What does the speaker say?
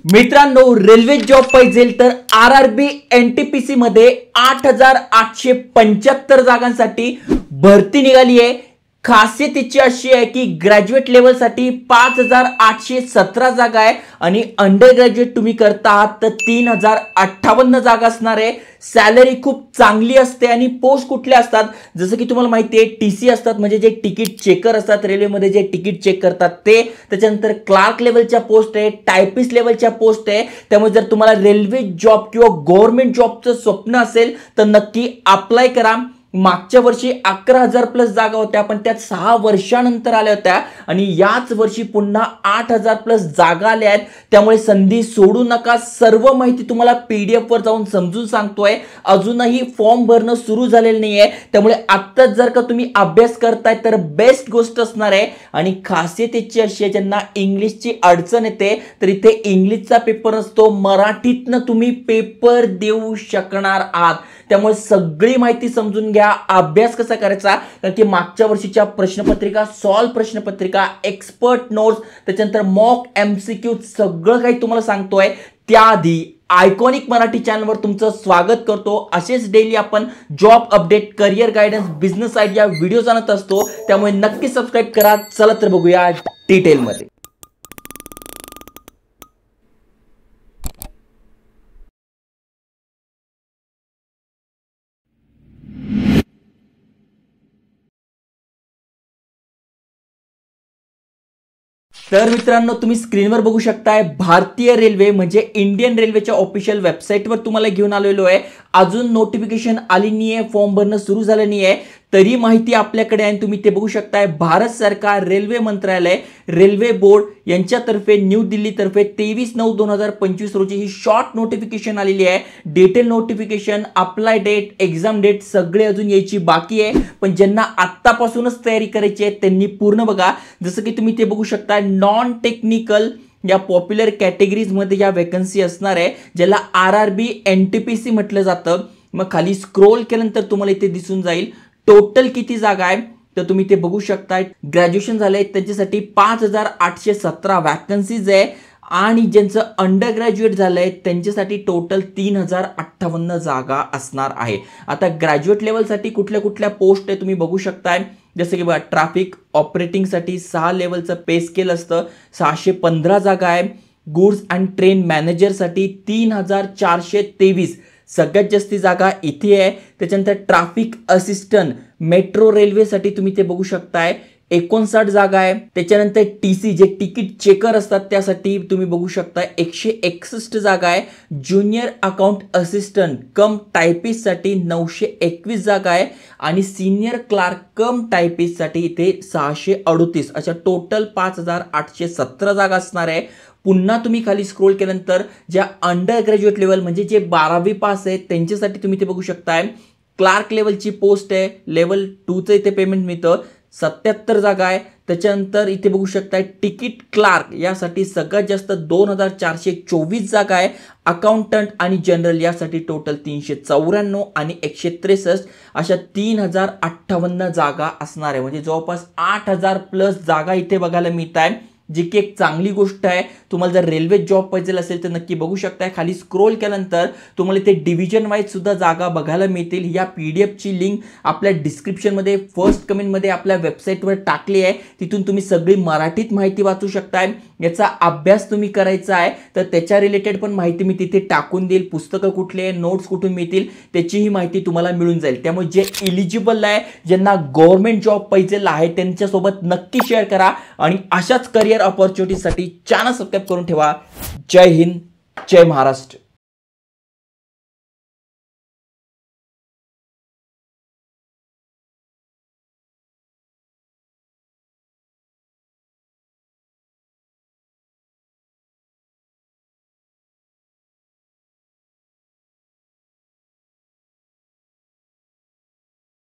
मित्रांनो, railway job पाहिजे तर आरआरबी एनटीपीसी मध्ये 8875 जागांसाठी भरती निघाली आहे। खासियत याची अशी आहे की ग्रॅज्युएट लेवल साठी 5817 जागा आहे आणि अंडर ग्रॅज्युएट तुम्ही करता आहात तर 3058 जागा असणार आहे। सॅलरी खूप चांगली असते आणि पोस्ट कुठल्या असतात जसं की तुम्हाला माहिती आहे टीसी असतात म्हणजे जे तिकीट चेकर असतात रेल्वेमध्ये जे तिकीट चेक करतात ते, त्याच्यानंतर क्लार्क लेवलच्या पोस्ट आहे, टायपिस्ट लेवलच्या पोस्ट आहे। त्यामुळे जर तुम्हाला रेल्वे जॉब किंवा गव्हर्नमेंट जॉबचं स्वप्न असेल तर नक्की अप्लाय करा। मागच्या वर्षी 11,000 प्लस जागा होत्या पण त्या 6 वर्षानंतर आल्या होत्या आणि याच वर्षी पुन्हा 8,000 प्लस जागा आल्या आहेत। त्यामुळे संधी सोडू नका। सर्व माहिती तुम्हाला पीडीएफ वर जाऊन समजून सांगतोय। अजूनही फॉर्म भरणं सुरू झालेलं नाहीये, त्यामुळे आत्ताच जर का तुम्ही अभ्यास करताय तर बेस्ट गोष्ट असणार आहे। आणि खासियत याची अशी आहे ज्यांना इंग्लिशची अडचण येते तर इथे इंग्लिशचा पेपर असतो, मराठीतनं तुम्ही पेपर देऊ शकणार आहात। त्यामुळे सगळी माहिती समजून घ्या। अभ्यास कसा करायचा कारण की मागच्या वर्षीच्या प्रश्नपत्रिका, सॉल्व प्रश्नपत्रिका, एक्सपर्ट नोट्स, त्याच्यानंतर मॉक एमसीक्यू सगळं काही तुम्हाला सांगतोय। त्याआधी आयकॉनिक मराठी चॅनलवर तुमचं स्वागत करतो। असेच डेली आपण job update, career guidance, business idea videos आणत असतो, त्यामुळे नक्की सबस्क्राइब करा। चला तर बघूया डिटेल मध्ये। तर मित्रांनो, तुम्ही स्क्रीनवर बघू शकताय भारतीय रेल्वे म्हणजे इंडियन रेल्वेच्या ऑफिशियल वेबसाईटवर तुम्हाला घेऊन आलेलो आहे। अजून नोटिफिकेशन आली नाहीये, फॉर्म भरणं सुरू झालं नाहीये, तरी माहिती आपल्याकडे आहे। तुम्ही ते बघू शकताय भारत सरकार रेल्वे मंत्रालय रेल्वे बोर्ड यांच्यातर्फे न्यू दिल्ली तर्फे 23/9/2025 रोजी ही शॉर्ट नोटिफिकेशन आलेली आहे। Detail notification, apply date, exam date सगळे अजून यायची बाकी आहे, पण ज्यांना आत्तापासूनच तयारी करायची आहे त्यांनी पूर्ण बघा। जसं की तुम्ही ते बघू शकता नॉन टेक्निकल या पॉप्युलर कॅटेगरीज मध्ये या वॅकन्सी असणार आहे, ज्याला आरआरबी एनटीपीसी म्हटलं जातं। मग खाली स्क्रोल केल्यानंतर तुम्हाला इथे दिसून जाईल टोटल किती जागा आहे तर तुम्ही ते बघू शकताय। ग्रॅज्युएशन झालंय त्यांच्यासाठी 5817 वॅकन्सीज आहे आणि ज्यांचं अंडर ग्रॅज्युएट झालंय त्यांच्यासाठी टोटल 3058 जागा असणार आहे। आता ग्रॅज्युएट लेवलसाठी कुठल्या कुठल्या पोस्ट आहे तुम्ही बघू शकताय। जसं की बघा ट्रॅफिक ऑपरेटिंग साठी 6 लेवलचं पे स्केल असतं, 615 जागा आहे। गुड्स अँड ट्रेन मॅनेजर साठी 3423 सगळ्यात जास्ती जागा इथे आहे। त्याच्यानंतर ट्रॅफिक असिस्टंट मेट्रो रेल्वेसाठी तुम्ही ते बघू शकताय 59 जागा आहे। त्याच्यानंतर टीसी जे तिकीट चेकर असतात त्यासाठी तुम्ही बघू शकता 161 जागा आहे। ज्युनियर अकाउंट असिस्टंट कम टायपिस्ट साठी 921 जागा आहे आणि सिनियर क्लार्क कम टायपिस्ट साठी इथे 638 अशा टोटल 5817 जागा असणार आहे। पुन्हा तुम्ही खाली स्क्रोल केल्यानंतर ज्या अंडर ग्रॅज्युएट लेवल म्हणजे जे 12वी पास आहे त्यांच्यासाठी तुम्ही ते बघू शकताय क्लार्क लेवलची पोस्ट आहे, लेवल 2चं इथे पेमेंट मिळतं, 77 जागा आहे। त्याच्यानंतर इथे बघू शकताय तिकीट क्लार्क यासाठी सगळ्यात जास्त 2424 जागा आहे। अकाउंटंट आणि जनरल यासाठी टोटल 394 आणि 163 अशा 3058 जागा असणार आहे। म्हणजे जवळपास 8000 प्लस जागा इथे बघायला मिळत आहे, जी की एक चांगली गोष्ट आहे। तुम्हाला जर रेल्वे जॉब पाहिजे असेल तर नक्की बघू शकताय। खाली स्क्रोल केल्यानंतर तुम्हाला इथे डिव्हिजन वाईज सुद्धा जागा बघायला मिळतील। या पीडीएफची लिंक आपल्या डिस्क्रिप्शनमध्ये फर्स्ट कमेंटमध्ये आपल्या वेबसाईटवर टाकली आहे, तिथून तुम्ही सगळी मराठीत माहिती वाचू शकताय। याचा अभ्यास तुम्ही करायचा आहे तर त्याच्या रिलेटेड पण माहिती मी तिथे टाकून देईल। पुस्तकं कुठले, नोट्स कुठून मिळतील त्याचीही माहिती तुम्हाला मिळून जाईल। त्यामुळे जे एलिजिबल आहे, ज्यांना गव्हर्नमेंट जॉब पाहिजे आहे त्यांच्यासोबत नक्की शेअर करा आणि अशाच करियर अपॉर्च्युनिटीसाठी चॅनल सबस्क्राइब करून ठेवा। जय हिंद, जय महाराष्ट्र।